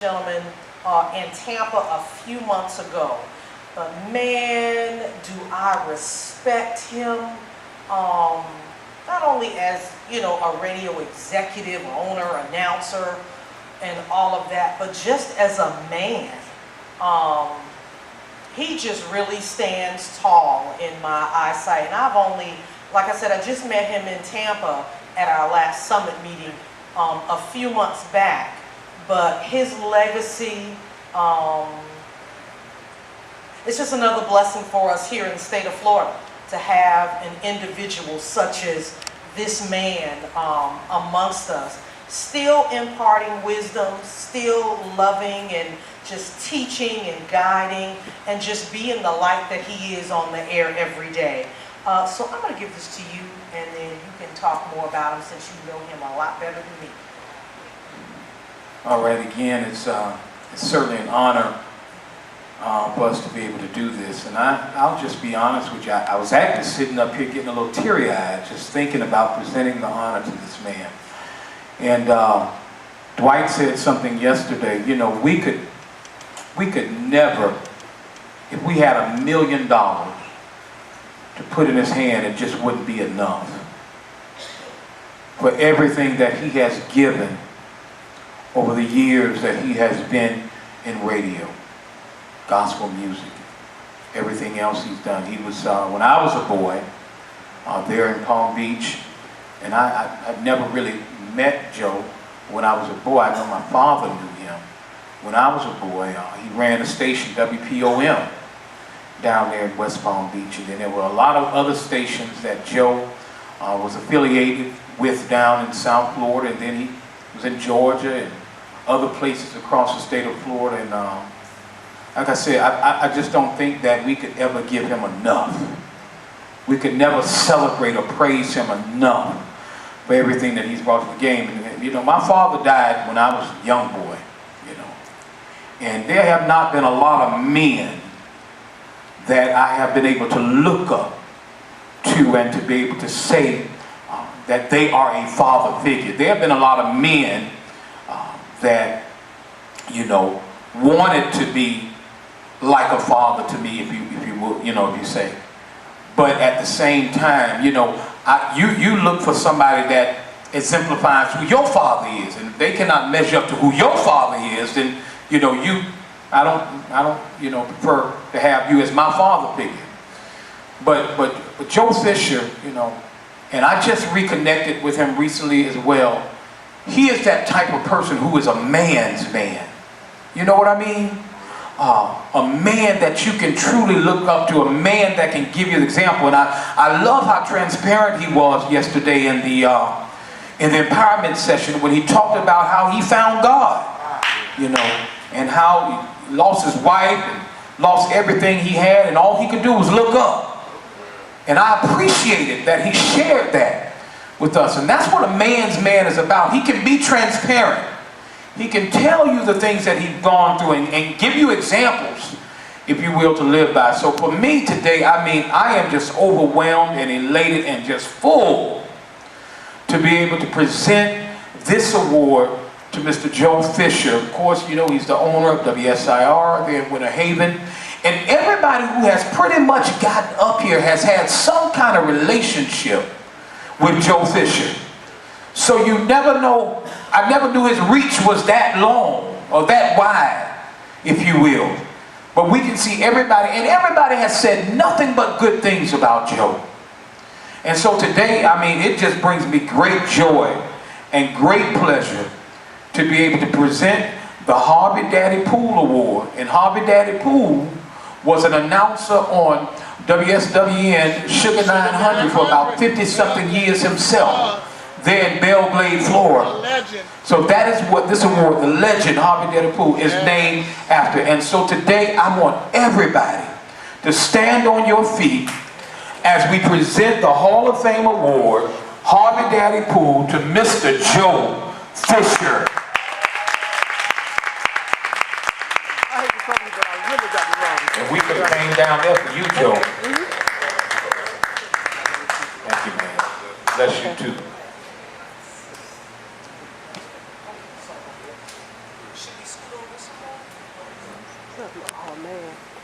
gentleman in Tampa a few months ago. But man, do I respect him, not only as, you know, a radio executive, owner, announcer, and all of that, but just as a man. He just really stands tall in my eyesight. And I've only, like I said, I just met him in Tampa at our last summit meeting a few months back. But his legacy, it's just another blessing for us here in the state of Florida to have an individual such as this man amongst us, still imparting wisdom, still loving and just teaching and guiding and just being the light that he is on the air every day. So I'm going to give this to you, and then you can talk more about him since you know him a lot better than me. All right, again, it's certainly an honor for us to be able to do this. And I'll just be honest with you, I was actually sitting up here getting a little teary-eyed just thinking about presenting the honor to this man. And Dwight said something yesterday, you know, we could never, if we had $1 million to put in his hand, it just wouldn't be enough for everything that he has given over the years that he has been in radio, gospel music, everything else he's done. He was, when I was a boy, there in Palm Beach, and I'd never really met Joe when I was a boy. I know my father knew him. When I was a boy, he ran a station, WPOM, down there in West Palm Beach. And then there were a lot of other stations that Joe was affiliated with down in South Florida. And then he was in Georgia and other places across the state of Florida. And like I said, I just don't think that we could ever give him enough. We could never celebrate or praise him enough for everything that he's brought to the game. And, you know, my father died when I was a young boy, you know. And there have not been a lot of men that I have been able to look up to and to be able to say that they are a father figure. There have been a lot of men that, you know, wanted to be like a father to me, if you will, you know, if you say. But at the same time, you know, you look for somebody that exemplifies who your father is, and if they cannot measure up to who your father is, then, you know, I don't, you know, prefer to have you as my father figure. But Joe Fischer, you know, and I just reconnected with him recently as well. He is that type of person who is a man's man. You know what I mean? A man that you can truly look up to, a man that can give you the example. And I love how transparent he was yesterday in the empowerment session when he talked about how he found God, you know, and how he lost his wife and lost everything he had, and all he could do was look up. And I appreciated that he shared that with us. And that's what a man's man is about. He can be transparent. He can tell you the things that he's gone through and give you examples, if you will, to live by. So for me today, I mean, I am just overwhelmed and elated and just full to be able to present this award to Mr. Joe Fischer. Of course, you know, he's the owner of WSIR there in Winter Haven. And everybody who has pretty much gotten up here has had some kind of relationship with Joe Fischer. So you never know, I never knew his reach was that long or that wide, if you will. But we can see everybody, and everybody has said nothing but good things about Joe. And so today, I mean, it just brings me great joy and great pleasure to be able to present the Harvey Daddy Pool Award. And Harvey Daddy Pool was an announcer on WSWN Sugar 900 for about 50-something years himself, there in Belle Glade, Florida. So that is what this award, the legend Harvey Daddy Pool, is named after. And so today I want everybody to stand on your feet as we present the Hall of Fame Award, Harvey Daddy Pool, to Mr. Joe Fischer. I hate to tell you, but I really got it wrong. And we could have came down there for you, Joe. Thank you, man. Bless you too. Should we scoot over? Oh man.